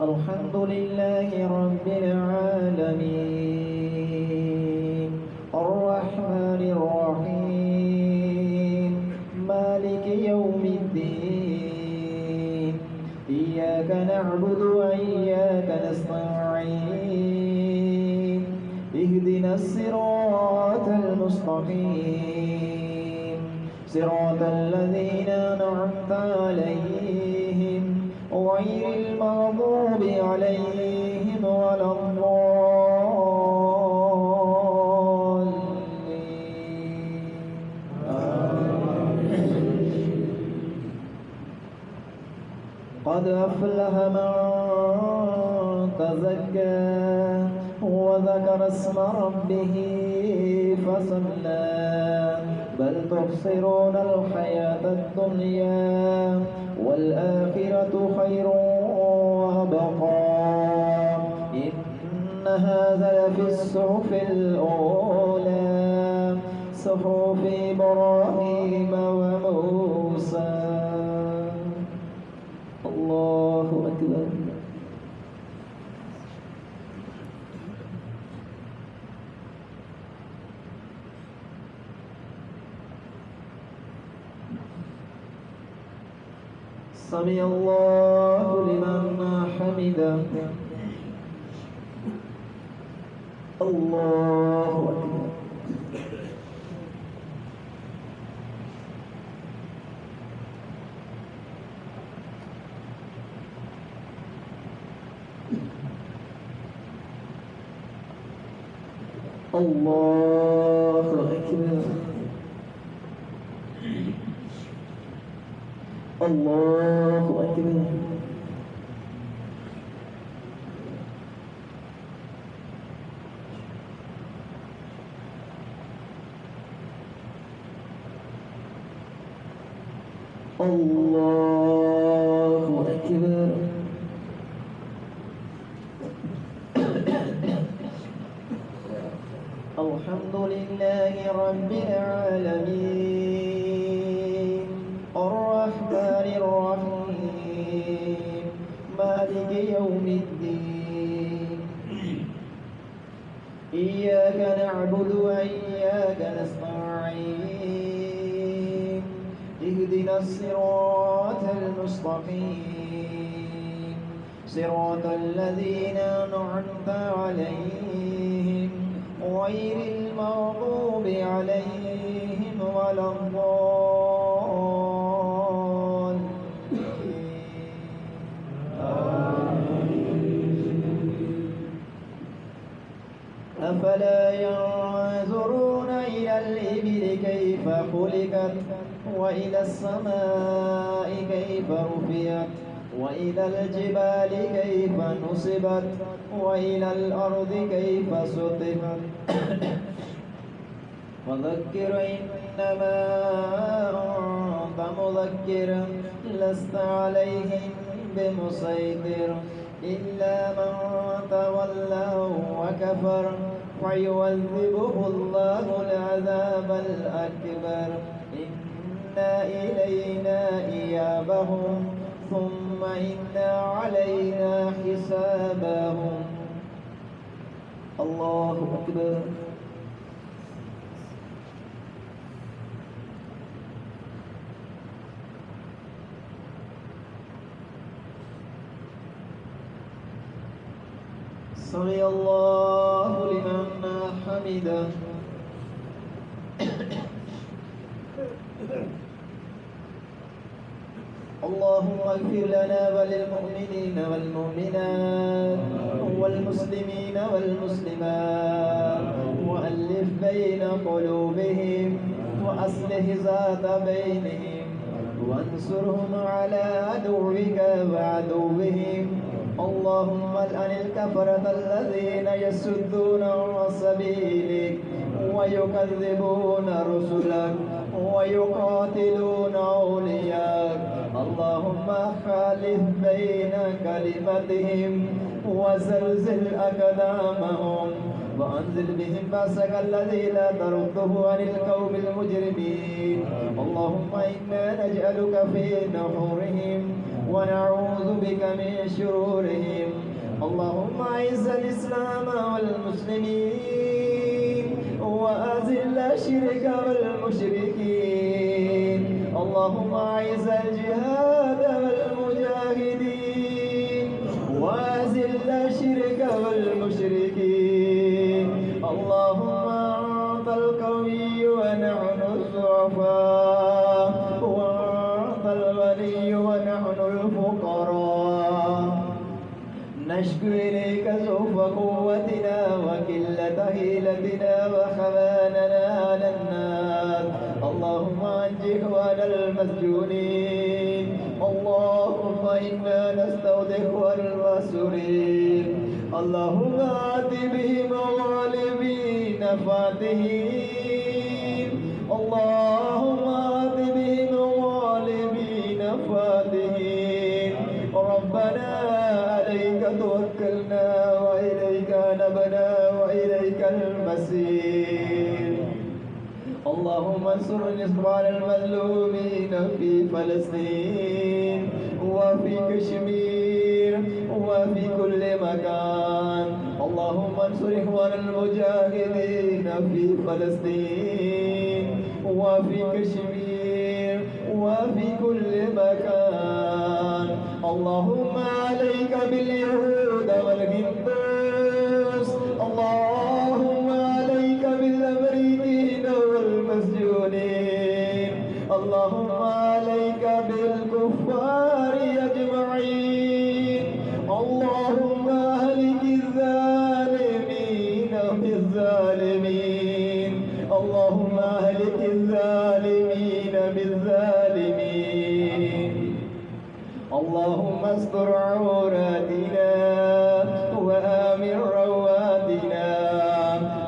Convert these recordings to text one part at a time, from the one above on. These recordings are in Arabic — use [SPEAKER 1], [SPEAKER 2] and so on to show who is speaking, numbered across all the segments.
[SPEAKER 1] الحمد لله رب العالمين الرحمن الرحيم مالك يوم الدين إياك نعبد وإياك نستعين اهدنا الصراط المستقيم صراط الذين أنعمت عليهم غير المغضوب عليهم ولا الضالين قد أفلح من تزكى وذكر اسم ربه فصلى بل تبصرون الحياة الدنيا والآخرة خير وأبقى إن هذا لفي الصحف الأولى صحف إبراهيم وموسى الله أكبر سمع الله لمن حمده الله أكبر الله أكبر الله أكبر الله أكبر الحمد لله رب العالمين الرحمن الرحيم مالك يوم الدين إياك نعبد وإياك نستعين اهدنا الصراط المستقيم صراط الذين أنعمت عليهم غير المغضوب عليهم ولا الضالين أفلا ينظرون إلى الإبل كيف خلقت وإلى السماء كيف رفعت وإلى الجبال كيف نصبت وإلى الأرض كيف سطحت وذكر إنما أنت مذكر لست عليهم بمسيطر إلا من تولى وكفر فيعذبه الله العذاب الأكبر إن إلينا إيابهم ثم إن علينا حسابهم الله أكبر سمع الله لمن حمده اللهم اغفر لنا وللمؤمنين والمؤمنات والمسلمين والمسلمات وألف بين قلوبهم وأصلح ذات بينهم وانصرهم على عدوك وعدوهم اللهم الآن الكفرة الذين يسدون عن سبيلك ويكذبون رسلك ويقاتلون أولياءك اللهم خالف بين كلمتهم وزلزل أقدامهم وأنزل بهم بأسك الذي لا ترده عن القوم المجرمين اللهم إنا نجعلك في نحورهم ونعوذ بك من شرورهم اللهم أعز الإسلام والمسلمين وأذل الشرك والمشركين اللهم أعز الجهاد والمجاهدين وأذل الشرك والمشركين اللهم أنت القوي ونحن الضعفاء وأنت الغني ونحن الفقراء نشكو إليك ضعف قوتنا وقلة حيلتنا وخواننا على النار اللهم أنج إخوان المسجونين اللهم إنا نستودعك المسؤولين اللهم آت بهم الظالمين فاتحين اللهم آت بهم الظالمين فاتحين ربنا عليك توكلنا وإليك نبنا وإليك المصير اللهم انصر الإخوان المظلومين في فلسطين وفي كشمير وفي كل مكان اللهم انصر إخوان المجاهدين في فلسطين وفي كشمير وفي كل مكان اللهم عليك باليهود والهندوس اللهم عليك بالأمريكين والمسجونين اللهم عليك بالكفار أجمعين اللهم أهلك الظالمين بالظالمين اللهم أهلك الظالمين بالظالمين اللهم استر عوراتنا وآمن رواتنا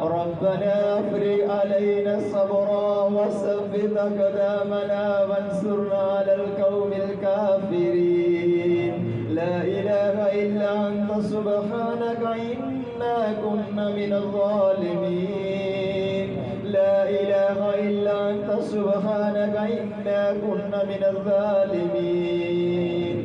[SPEAKER 1] ربنا افرغ علينا الصبر وثبت أقدامنا وانصرنا على القوم الكافرين لا إله إلا أنت سبحانك إنا كنا من الظالمين لا إله إلا أنت سبحانك إنا كنا من الظالمين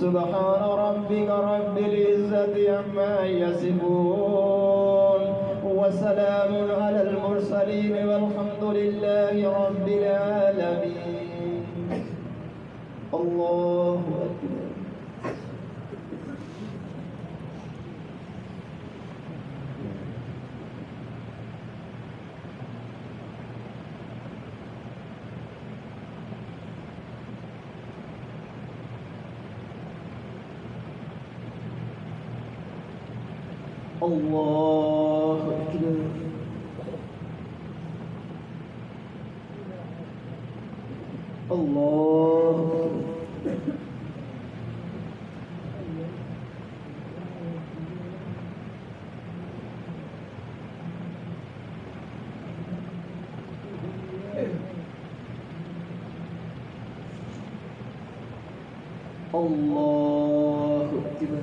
[SPEAKER 1] سبحان ربك رب العزة عما يصفون وسلام على المرسلين والحمد لله رب العالمين الله أكبر الله أكبر الله الله أكبر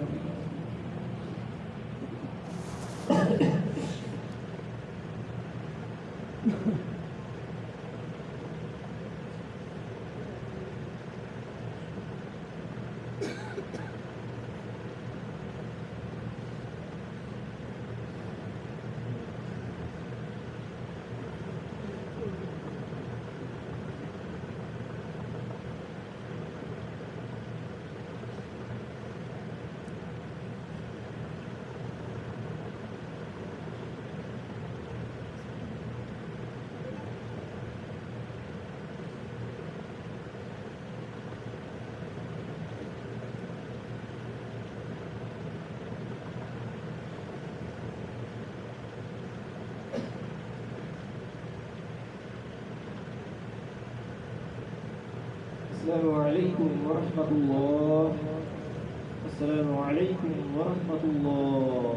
[SPEAKER 1] السلام عليكم ورحمة الله. السلام عليكم ورحمة الله.